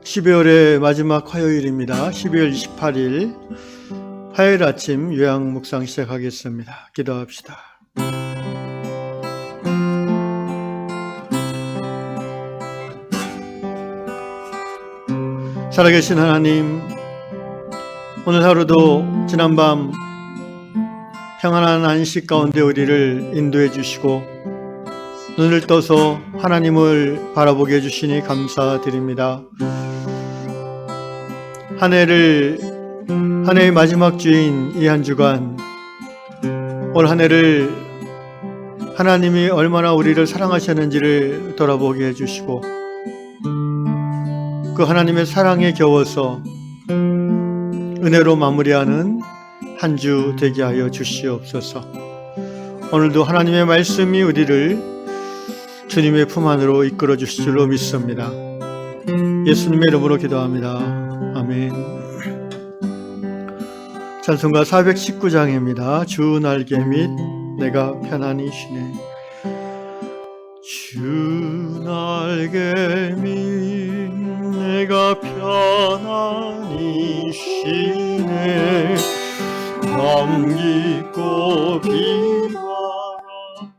12월의 마지막 화요일입니다. 12월 28일 화요일 아침 요양 묵상 시작하겠습니다. 기도합시다. 살아계신 하나님, 오늘 하루도 지난밤 평안한 안식 가운데 우리를 인도해 주시고 눈을 떠서 하나님을 바라보게 해주시니 감사드립니다. 한 해의 마지막 주인 이 한 주간, 올 한 해를 하나님이 얼마나 우리를 사랑하셨는지를 돌아보게 해주시고 그 하나님의 사랑에 겨워서 은혜로 마무리하는 한 주 되게 하여 주시옵소서. 오늘도 하나님의 말씀이 우리를 주님의 품 안으로 이끌어 주실 줄로 믿습니다. 예수님의 이름으로 기도합니다. 아멘. 찬송가 419장입니다. 주 날개 밑 내가 편안히 쉬네. 주 날개 밑 내가 편안히 쉬네. 감기고 비바람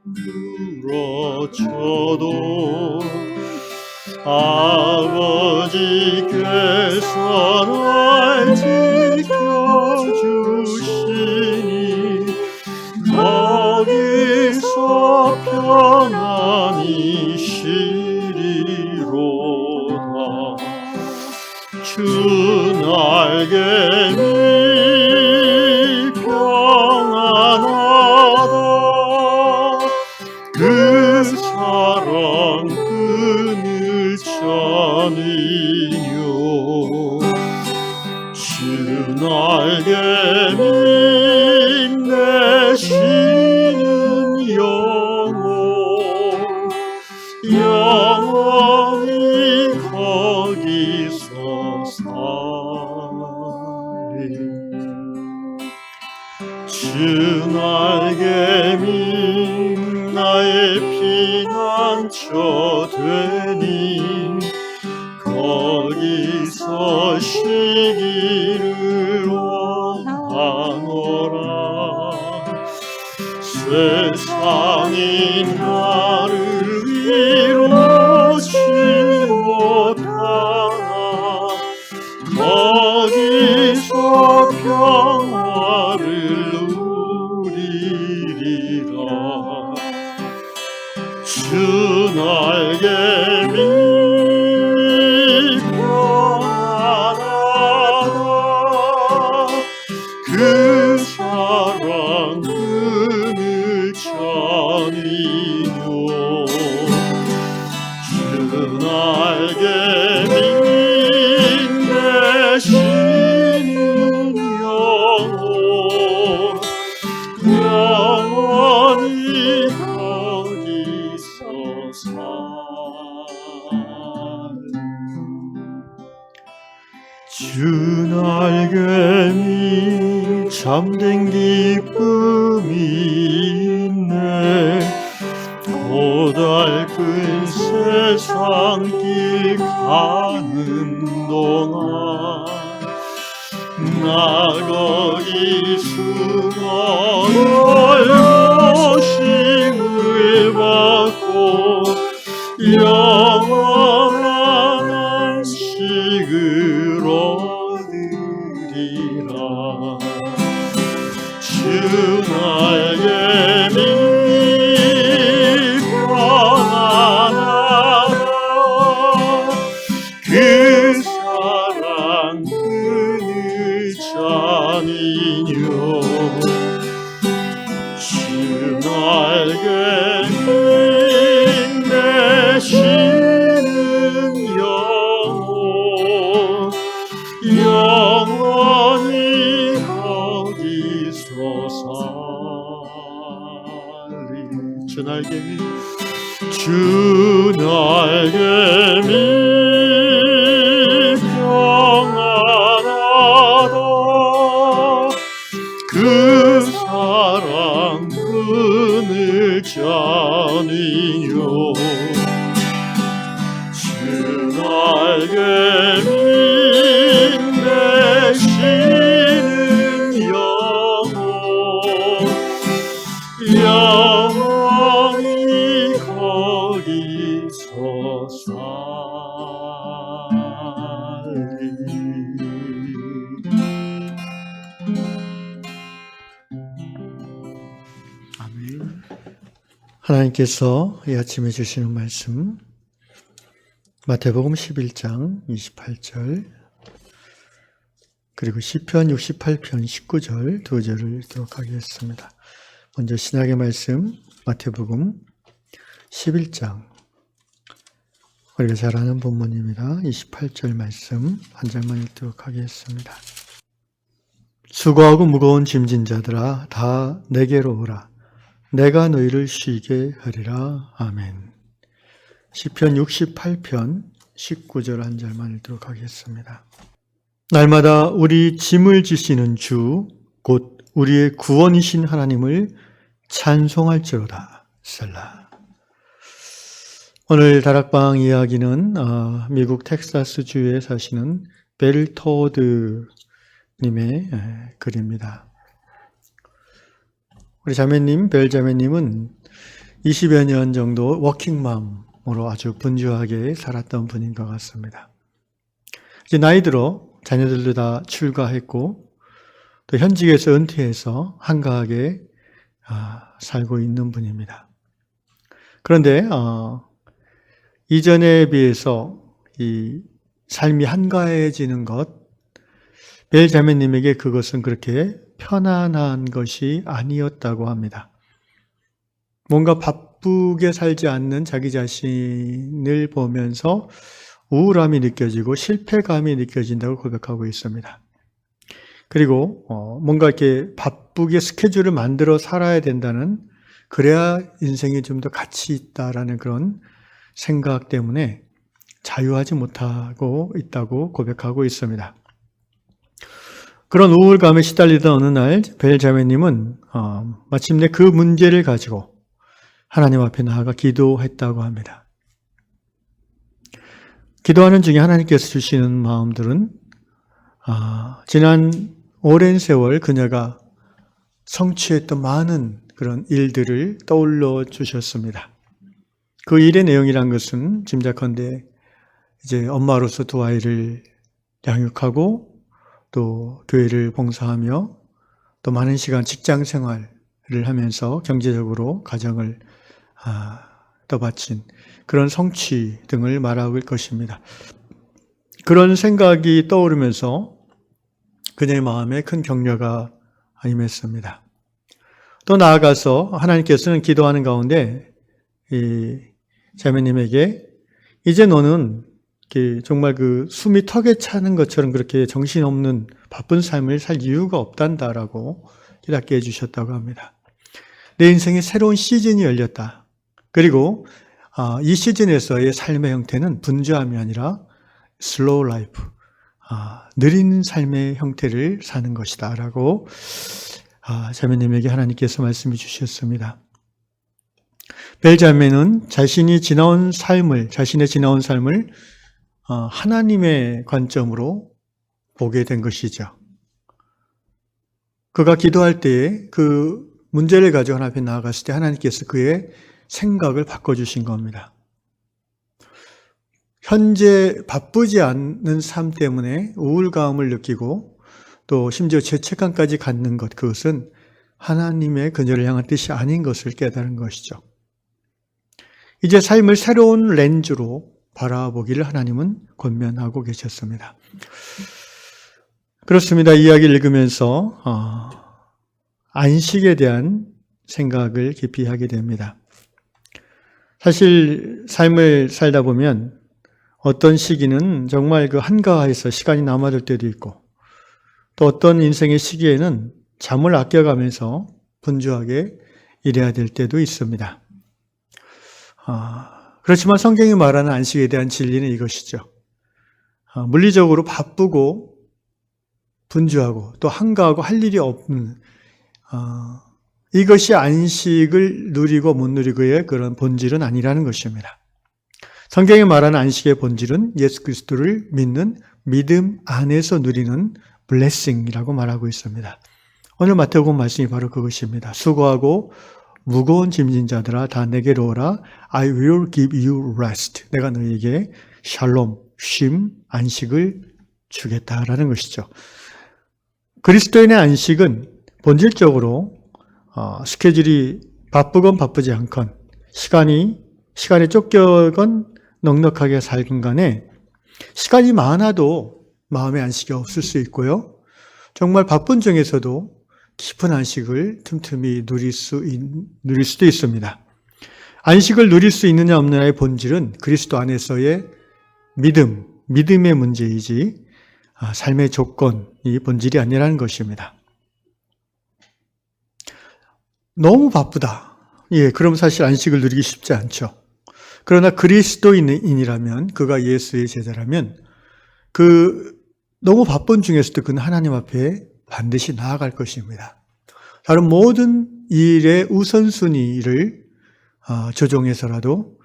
불어쳐도 아버지께서 날 지켜주시니 거기서 편안히 쉬리로다. 주 날개 밑 평안하다. 그 사랑 그늘 찬이요. 주 날개 밑 내 쉬는 영원히 거기서 살리. 주 날개 밑 나의 피난처 되니 거기서 쉬기를 원하노라. 세상이 나를 위로치 못하나 거기서 평화를 누리리라. 주 날개 밑 평안하다. 그 사랑 그늘 찬이요. 주 날개 밑 내 쉬는 영원히 거기서 주 날개 밑 참된 기쁨이 있네. 고달픈 세상 길 가는 동안 나 거기 숨어 열심을 받고 영원한 안식을 얻으리라. 주 날개 밑 평안하다. 그 사랑 그늘 찬이요. 주 날개 밑 내 쉬는 영원히 거기서 살리. 주 날개 밑 주 날개 밑 평안하다. 그 사랑 그늘 찬이요. 주 날개 빛내시는 영원히 거기서 살리. 아멘. 하나님께서 이 아침에 주시는 말씀 마태복음 11장 28절 그리고 시편 68편 19절 두 절을 읽도록 하겠습니다. 먼저 신약의 말씀 마태복음 11장 우리가 잘 아는 본문입니다. 28절 말씀 한 절만 읽도록 하겠습니다. 수고하고 무거운 짐진 자들아 다 내게로 오라. 내가 너희를 쉬게 하리라. 아멘. 시편 68편 19절 한 절만 읽도록 하겠습니다. 날마다 우리 짐을 지시는 주, 곧 우리의 구원이신 하나님을 찬송할지로다. 셀라. 오늘 다락방 이야기는 미국 텍사스주에 사시는 벨토드 님의 글입니다. 우리 자매님, 벨자매님은 20여 년 정도 워킹맘으로 아주 분주하게 살았던 분인 것 같습니다. 이제 나이 들어 자녀들도 다 출가했고 또 현직에서 은퇴해서 한가하게 살고 있는 분입니다. 그런데 이전에 비해서 이 삶이 한가해지는 것, 벨자매님에게 그것은 그렇게 편안한 것이 아니었다고 합니다. 뭔가 바쁘게 살지 않는 자기 자신을 보면서 우울함이 느껴지고 실패감이 느껴진다고 고백하고 있습니다. 그리고 뭔가 이렇게 바쁘게 스케줄을 만들어 살아야 된다는, 그래야 인생이 좀 더 가치 있다라는 그런 생각 때문에 자유하지 못하고 있다고 고백하고 있습니다. 그런 우울감에 시달리던 어느 날 벨자매님은 마침내 그 문제를 가지고 하나님 앞에 나아가 기도했다고 합니다. 기도하는 중에 하나님께서 주시는 마음들은 지난 오랜 세월 그녀가 성취했던 많은 그런 일들을 떠올려 주셨습니다. 그 일의 내용이란 것은 짐작컨대 이제 엄마로서 두 아이를 양육하고 또 교회를 봉사하며 또 많은 시간 직장 생활을 하면서 경제적으로 가정을 떠받친 그런 성취 등을 말할 것입니다. 그런 생각이 떠오르면서 그녀의 마음에 큰 격려가 임했습니다. 또 나아가서 하나님께서는 기도하는 가운데 이 자매님에게 이제 너는 정말 그 숨이 턱에 차는 것처럼 그렇게 정신없는 바쁜 삶을 살 이유가 없단다라고 깨닫게 해주셨다고 합니다. 내 인생에 새로운 시즌이 열렸다. 그리고 이 시즌에서의 삶의 형태는 분주함이 아니라 슬로우 라이프, 느린 삶의 형태를 사는 것이다 라고 자매님에게 하나님께서 말씀해 주셨습니다. 벨자매는 자신의 지나온 삶을 하나님의 관점으로 보게 된 것이죠. 그가 기도할 때에 그 문제를 가지고 하나님 앞에 나아갔을 때 하나님께서 그의 생각을 바꿔주신 겁니다. 현재 바쁘지 않는 삶 때문에 우울감을 느끼고 또 심지어 죄책감까지 갖는 것, 그것은 하나님의 그녀를 향한 뜻이 아닌 것을 깨달은 것이죠. 이제 삶을 새로운 렌즈로 바라보기를 하나님은 권면하고 계셨습니다. 그렇습니다. 이 이야기를 읽으면서 안식에 대한 생각을 깊이 하게 됩니다. 사실 삶을 살다 보면 어떤 시기는 정말 그 한가해서 시간이 남아들 때도 있고 또 어떤 인생의 시기에는 잠을 아껴가면서 분주하게 일해야 될 때도 있습니다. 그렇지만 성경이 말하는 안식에 대한 진리는 이것이죠. 물리적으로 바쁘고 분주하고 또 한가하고 할 일이 없는 이것이 안식을 누리고 못 누리고의 그런 본질은 아니라는 것입니다. 성경이 말하는 안식의 본질은 예수 그리스도를 믿는 믿음 안에서 누리는 블레싱이라고 말하고 있습니다. 오늘 마태복음 말씀이 바로 그것입니다. 수고하고 무거운 짐진 자들아 다 내게로 오라. I will give you rest. 내가 너희에게 샬롬, 쉼, 안식을 주겠다라는 것이죠. 그리스도인의 안식은 본질적으로 스케줄이 바쁘건 바쁘지 않건 시간에 쫓겨건 넉넉하게 살건 간에 시간이 많아도 마음의 안식이 없을 수 있고요. 정말 바쁜 중에서도 깊은 안식을 틈틈이 누릴 수도 있습니다. 안식을 누릴 수 있느냐 없느냐의 본질은 그리스도 안에서의 믿음의 문제이지 삶의 조건이 본질이 아니라는 것입니다. 너무 바쁘다. 그럼 사실 안식을 누리기 쉽지 않죠. 그러나 그리스도인이라면, 그가 예수의 제자라면 너무 바쁜 중에서도 그는 하나님 앞에 반드시 나아갈 것입니다. 다른 모든 일의 우선순위를 조정해서라도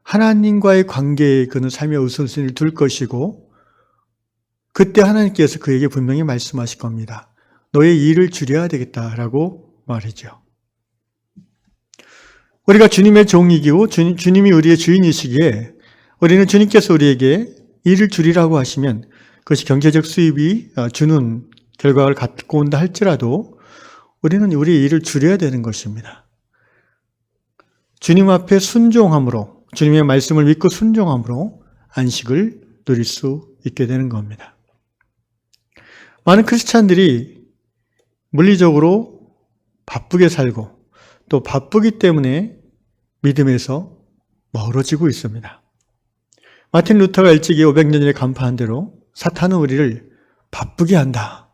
하나님과의 관계에 그는 삶의 우선순위를 둘 것이고, 그때 하나님께서 그에게 분명히 말씀하실 겁니다. 너의 일을 줄여야 되겠다라고 말이죠. 우리가 주님의 종이고 주님이 우리의 주인이시기에 우리는 주님께서 우리에게 일을 줄이라고 하시면 그것이 경제적 수입이 주는 결과를 갖고 온다 할지라도 우리는 우리의 일을 줄여야 되는 것입니다. 주님 앞에 순종함으로, 주님의 말씀을 믿고 순종함으로 안식을 누릴 수 있게 되는 겁니다. 많은 크리스찬들이 물리적으로 바쁘게 살고 또 바쁘기 때문에 믿음에서 멀어지고 있습니다. 마틴 루터가 일찍이 500년 전에 간파한 대로 사탄은 우리를 바쁘게 한다.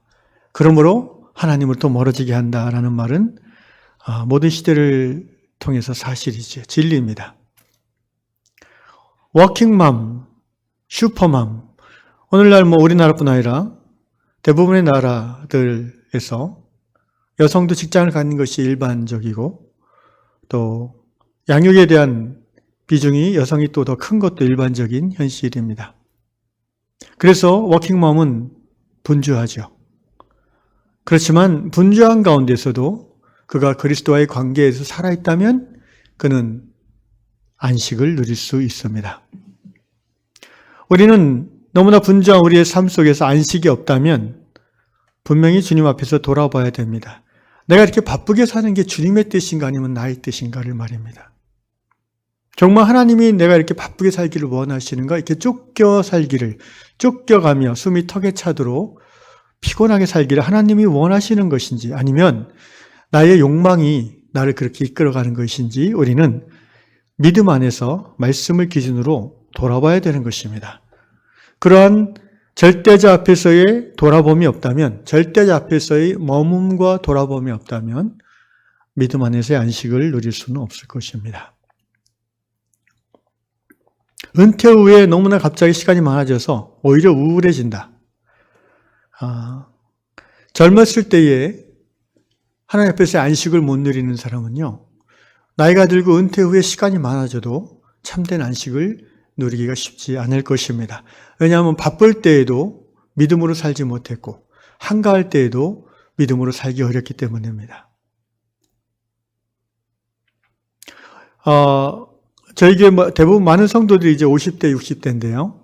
그러므로 하나님으로부터 멀어지게 한다라는 말은 모든 시대를 통해서 사실이지, 진리입니다. 워킹맘, 슈퍼맘, 오늘날 우리나라뿐 아니라 대부분의 나라들에서 여성도 직장을 갖는 것이 일반적이고 또 양육에 대한 비중이 여성이 또 더 큰 것도 일반적인 현실입니다. 그래서 워킹맘은 분주하죠. 그렇지만 분주한 가운데서도 그가 그리스도와의 관계에서 살아있다면 그는 안식을 누릴 수 있습니다. 우리는 너무나 분주한 우리의 삶 속에서 안식이 없다면 분명히 주님 앞에서 돌아봐야 됩니다. 내가 이렇게 바쁘게 사는 게 주님의 뜻인가 아니면 나의 뜻인가를 말입니다. 정말 하나님이 내가 이렇게 바쁘게 살기를 원하시는가? 이렇게 쫓겨가며 숨이 턱에 차도록 피곤하게 살기를 하나님이 원하시는 것인지, 아니면 나의 욕망이 나를 그렇게 이끌어가는 것인지 우리는 믿음 안에서 말씀을 기준으로 돌아봐야 되는 것입니다. 그러한 절대자 앞에서의 돌아봄이 없다면, 절대자 앞에서의 머뭅과 돌아봄이 없다면 믿음 안에서의 안식을 누릴 수는 없을 것입니다. 은퇴 후에 너무나 갑자기 시간이 많아져서 오히려 우울해진다. 젊었을 때에 하나님 앞에서 안식을 못 누리는 사람은요, 나이가 들고 은퇴 후에 시간이 많아져도 참된 안식을 누리기가 쉽지 않을 것입니다. 왜냐하면 바쁠 때에도 믿음으로 살지 못했고 한가할 때에도 믿음으로 살기 어렵기 때문입니다. 저에게 대부분 많은 성도들이 이제 50대, 60대인데요.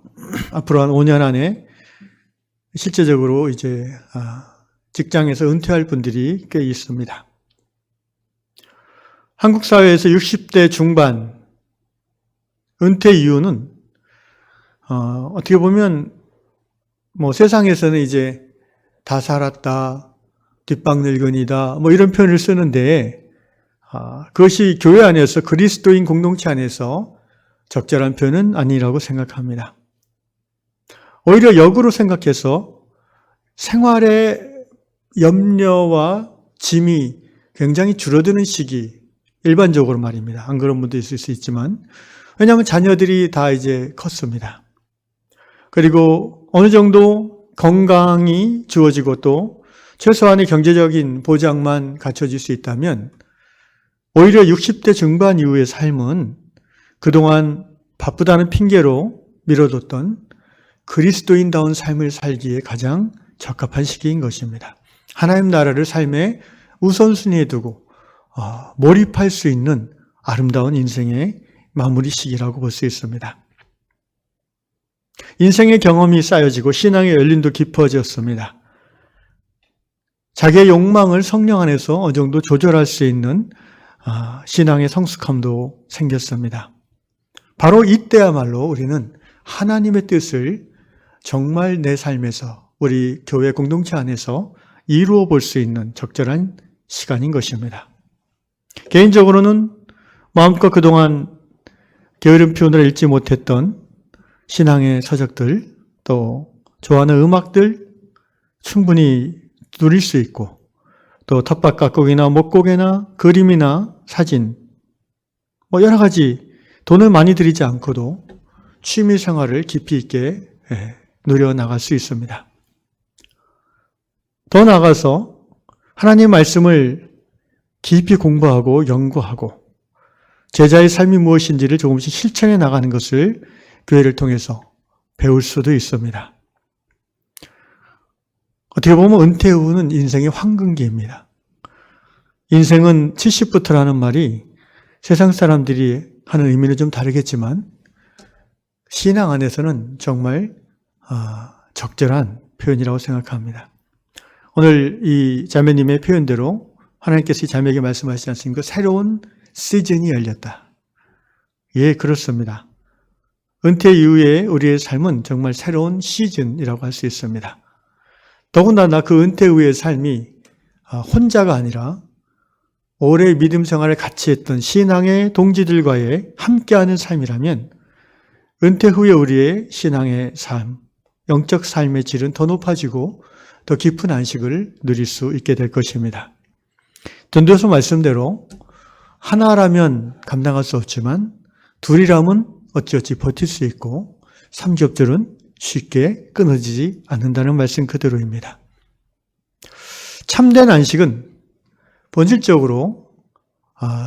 앞으로 한 5년 안에 실제적으로 이제 직장에서 은퇴할 분들이 꽤 있습니다. 한국 사회에서 60대 중반 은퇴 이유는 어떻게 보면 세상에서는 이제 다 살았다, 뒷방 늙은이다, 이런 표현을 쓰는데 그것이 교회 안에서 그리스도인 공동체 안에서 적절한 표현은 아니라고 생각합니다. 오히려 역으로 생각해서 생활의 염려와 짐이 굉장히 줄어드는 시기, 일반적으로 말입니다. 안 그런 분도 있을 수 있지만, 왜냐하면 자녀들이 다 이제 컸습니다. 그리고 어느 정도 건강이 주어지고 또 최소한의 경제적인 보장만 갖춰질 수 있다면 오히려 60대 중반 이후의 삶은 그동안 바쁘다는 핑계로 미뤄뒀던 그리스도인다운 삶을 살기에 가장 적합한 시기인 것입니다. 하나님 나라를 삶의 우선순위에 두고 몰입할 수 있는 아름다운 인생의 마무리 시기라고 볼 수 있습니다. 인생의 경험이 쌓여지고 신앙의 열림도 깊어졌습니다. 자기의 욕망을 성령 안에서 어느 정도 조절할 수 있는 신앙의 성숙함도 생겼습니다. 바로 이때야말로 우리는 하나님의 뜻을 정말 내 삶에서 우리 교회 공동체 안에서 이루어 볼 수 있는 적절한 시간인 것입니다. 개인적으로는 마음껏 그동안 게으른 표현으로 읽지 못했던 신앙의 서적들, 또 좋아하는 음악들 충분히 누릴 수 있고, 또 텃밭 가꾸기나 목고개나 그림이나 사진, 여러 가지 돈을 많이 들이지 않고도 취미 생활을 깊이 있게 누려나갈 수 있습니다. 더 나아가서 하나님의 말씀을 깊이 공부하고 연구하고 제자의 삶이 무엇인지를 조금씩 실천해 나가는 것을 교회를 통해서 배울 수도 있습니다. 어떻게 보면 은퇴 후는 인생의 황금기입니다. 인생은 70부터라는 말이 세상 사람들이 하는 의미는 좀 다르겠지만 신앙 안에서는 정말 적절한 표현이라고 생각합니다. 오늘 이 자매님의 표현대로 하나님께서 이 자매에게 말씀하시지 않습니까? 새로운 시즌이 열렸다. 예, 그렇습니다. 은퇴 이후에 우리의 삶은 정말 새로운 시즌이라고 할 수 있습니다. 더군다나 그 은퇴 후의 삶이 혼자가 아니라 오래 믿음 생활을 같이 했던 신앙의 동지들과의 함께하는 삶이라면 은퇴 후에 우리의 신앙의 삶, 영적 삶의 질은 더 높아지고 더 깊은 안식을 누릴 수 있게 될 것입니다. 전도서 말씀대로 하나라면 감당할 수 없지만 둘이라면 어찌어찌 버틸 수 있고 삼겹줄은 쉽게 끊어지지 않는다는 말씀 그대로입니다. 참된 안식은 본질적으로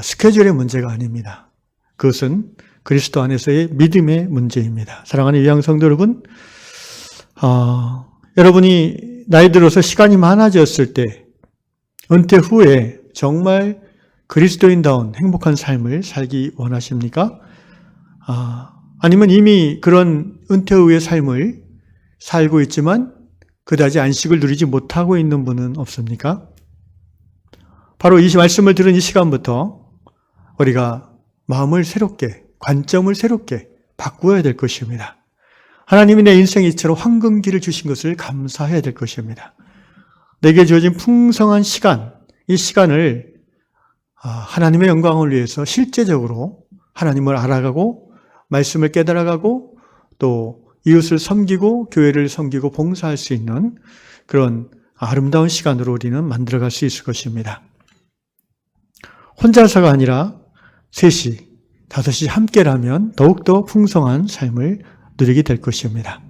스케줄의 문제가 아닙니다. 그것은 그리스도 안에서의 믿음의 문제입니다. 사랑하는 위양 성도 여러분, 여러분이 나이 들어서 시간이 많아졌을 때 은퇴 후에 정말 그리스도인다운 행복한 삶을 살기 원하십니까? 아니면 이미 그런 은퇴 후의 삶을 살고 있지만 그다지 안식을 누리지 못하고 있는 분은 없습니까? 바로 이 말씀을 들은 이 시간부터 우리가 마음을 새롭게, 관점을 새롭게 바꾸어야 될 것입니다. 하나님이 내 인생에 이처럼 황금기를 주신 것을 감사해야 될 것입니다. 내게 주어진 풍성한 시간, 이 시간을 하나님의 영광을 위해서 실제적으로 하나님을 알아가고 말씀을 깨달아가고 또 이웃을 섬기고 교회를 섬기고 봉사할 수 있는 그런 아름다운 시간으로 우리는 만들어갈 수 있을 것입니다. 혼자서가 아니라 셋이, 다섯이 함께라면 더욱더 풍성한 삶을 누리게 될 것입니다.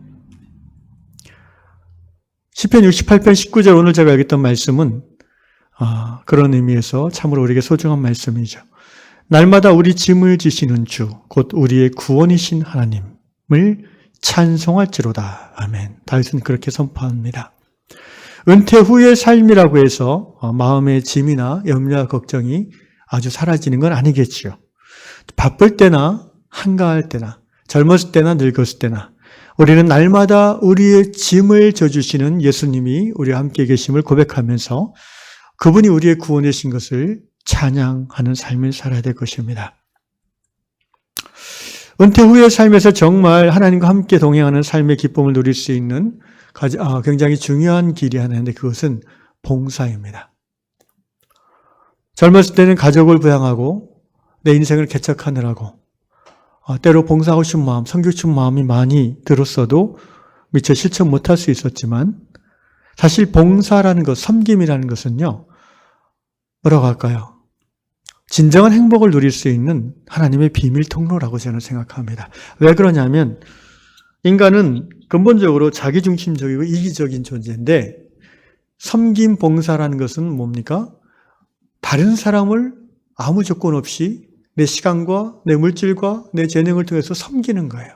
시편 68편 19절 오늘 제가 읽었던 말씀은 그런 의미에서 참으로 우리에게 소중한 말씀이죠. 날마다 우리 짐을 지시는 주, 곧 우리의 구원이신 하나님을 찬송할지로다. 아멘. 다윗은 그렇게 선포합니다. 은퇴 후의 삶이라고 해서 마음의 짐이나 염려와 걱정이 아주 사라지는 건 아니겠지요. 바쁠 때나 한가할 때나 젊었을 때나 늙었을 때나 우리는 날마다 우리의 짐을 져주시는 예수님이 우리와 함께 계심을 고백하면서 그분이 우리의 구원이신 것을 찬양하는 삶을 살아야 될 것입니다. 은퇴 후의 삶에서 정말 하나님과 함께 동행하는 삶의 기쁨을 누릴 수 있는 굉장히 중요한 길이 하나 있는데 그것은 봉사입니다. 젊었을 때는 가족을 부양하고 내 인생을 개척하느라고 때로 봉사하고 싶은 마음, 섬기고 싶은 마음이 많이 들었어도 미처 실천 못할 수 있었지만 사실 봉사라는 것, 섬김이라는 것은요, 뭐라고 할까요? 진정한 행복을 누릴 수 있는 하나님의 비밀 통로라고 저는 생각합니다. 왜 그러냐면 인간은 근본적으로 자기중심적이고 이기적인 존재인데 섬김 봉사라는 것은 뭡니까? 다른 사람을 아무 조건 없이 내 시간과 내 물질과 내 재능을 통해서 섬기는 거예요.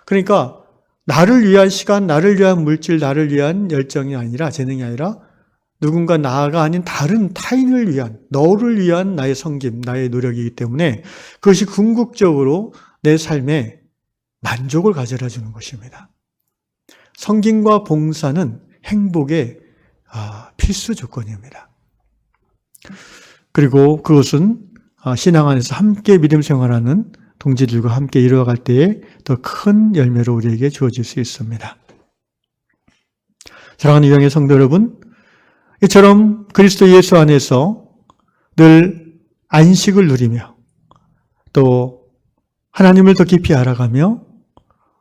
그러니까 나를 위한 시간, 나를 위한 물질, 나를 위한 열정이 아니라, 재능이 아니라 누군가 나가 아닌 다른 타인을 위한, 너를 위한 나의 섬김, 나의 노력이기 때문에 그것이 궁극적으로 내 삶에 만족을 가져다 주는 것입니다. 섬김과 봉사는 행복의 필수 조건입니다. 그리고 그것은 신앙 안에서 함께 믿음 생활하는 동지들과 함께 이루어갈 때에 더 큰 열매로 우리에게 주어질 수 있습니다. 사랑하는 유형의 성도 여러분, 이처럼 그리스도 예수 안에서 늘 안식을 누리며 또 하나님을 더 깊이 알아가며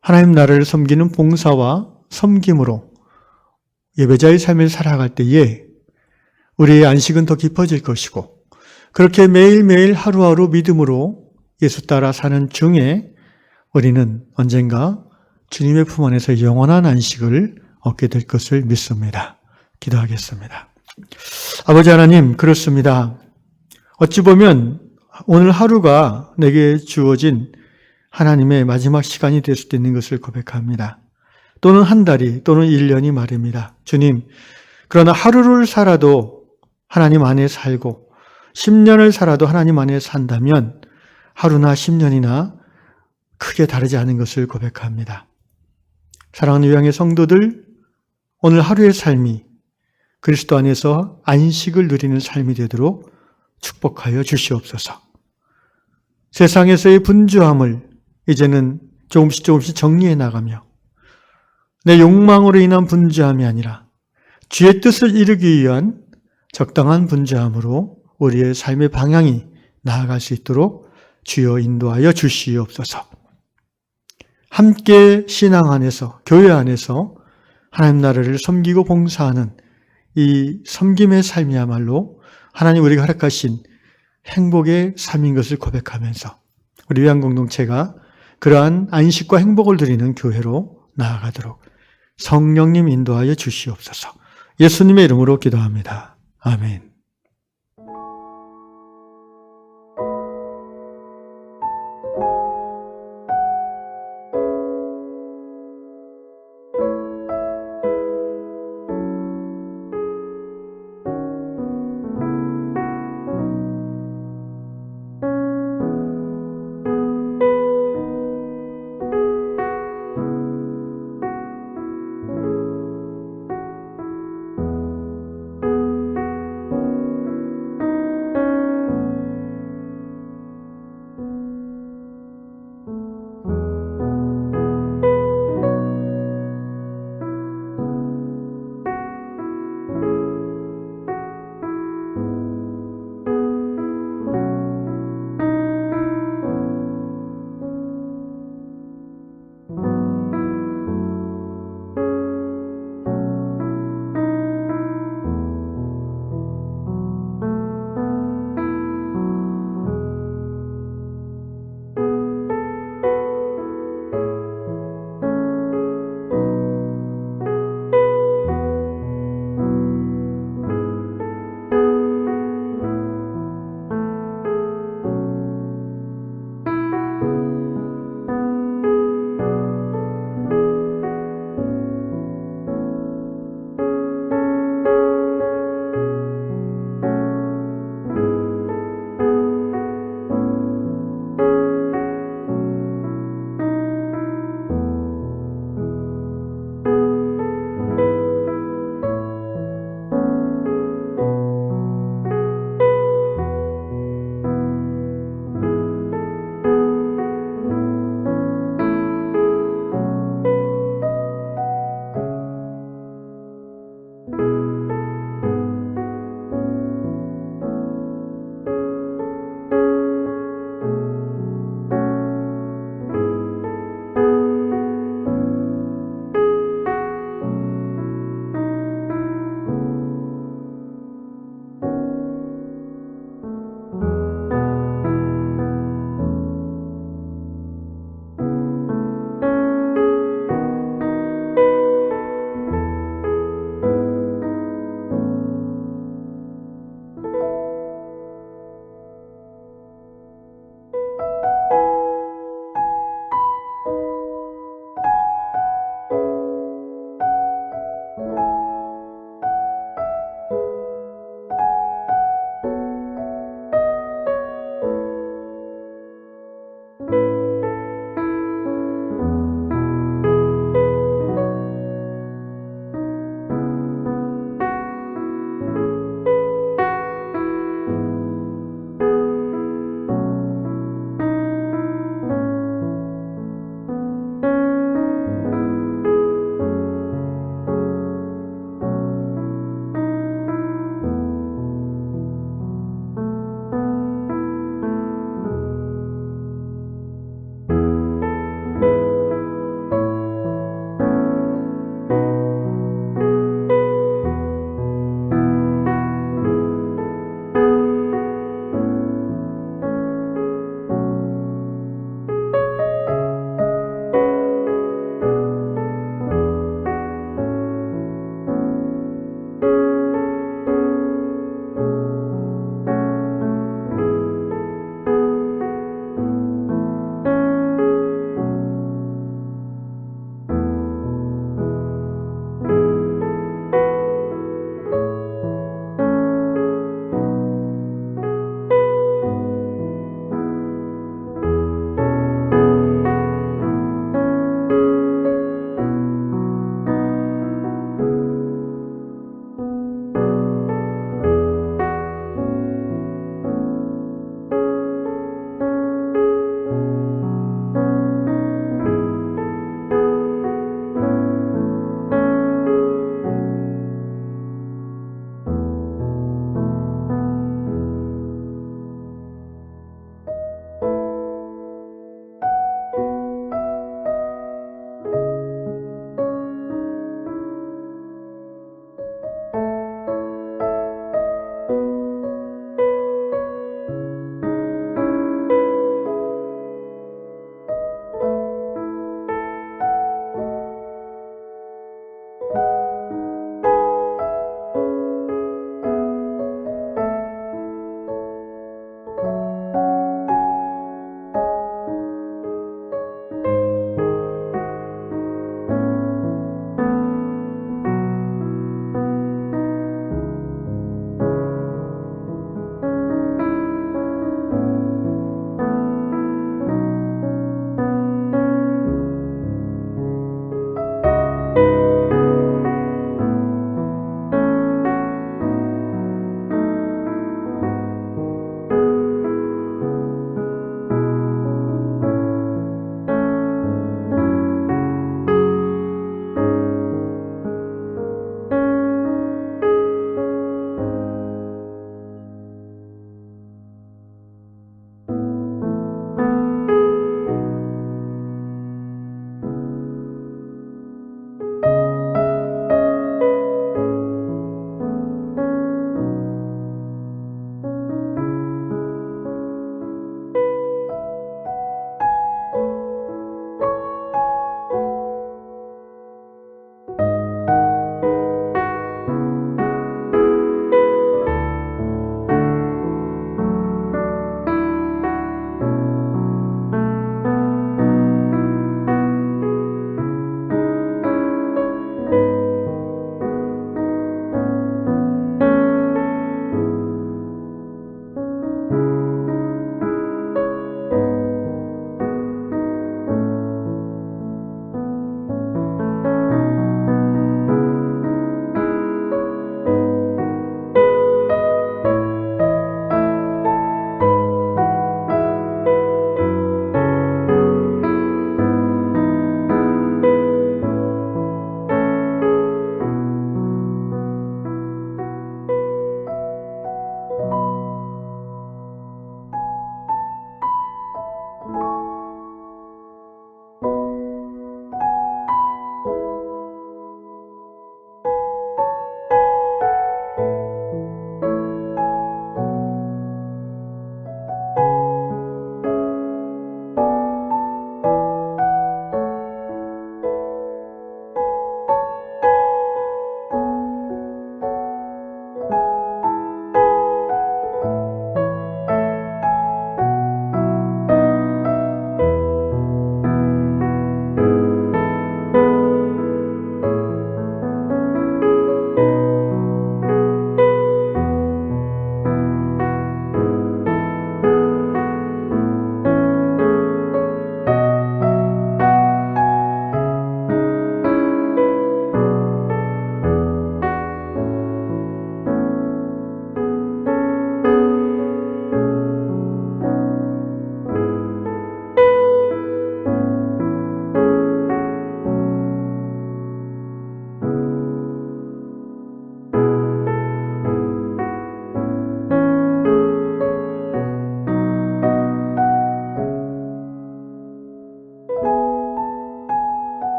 하나님 나라를 섬기는 봉사와 섬김으로 예배자의 삶을 살아갈 때에 우리의 안식은 더 깊어질 것이고, 그렇게 매일매일 하루하루 믿음으로 예수 따라 사는 중에 우리는 언젠가 주님의 품 안에서 영원한 안식을 얻게 될 것을 믿습니다. 기도하겠습니다. 아버지 하나님, 그렇습니다. 어찌 보면 오늘 하루가 내게 주어진 하나님의 마지막 시간이 될 수도 있는 것을 고백합니다. 또는 한 달이, 또는 1년이 말입니다. 주님, 그러나 하루를 살아도 하나님 안에 살고 10년을 살아도 하나님 안에 산다면 하루나 10년이나 크게 다르지 않은 것을 고백합니다. 사랑하는 유양의 성도들, 오늘 하루의 삶이 그리스도 안에서 안식을 누리는 삶이 되도록 축복하여 주시옵소서. 세상에서의 분주함을 이제는 조금씩 정리해 나가며 내 욕망으로 인한 분주함이 아니라 주의 뜻을 이루기 위한 적당한 분주함으로 우리의 삶의 방향이 나아갈 수 있도록 주여 인도하여 주시옵소서. 함께 신앙 안에서, 교회 안에서 하나님 나라를 섬기고 봉사하는 이 섬김의 삶이야말로 하나님 우리가 허락하신 행복의 삶인 것을 고백하면서 우리 위안 공동체가 그러한 안식과 행복을 누리는 교회로 나아가도록 성령님 인도하여 주시옵소서. 예수님의 이름으로 기도합니다. 아멘.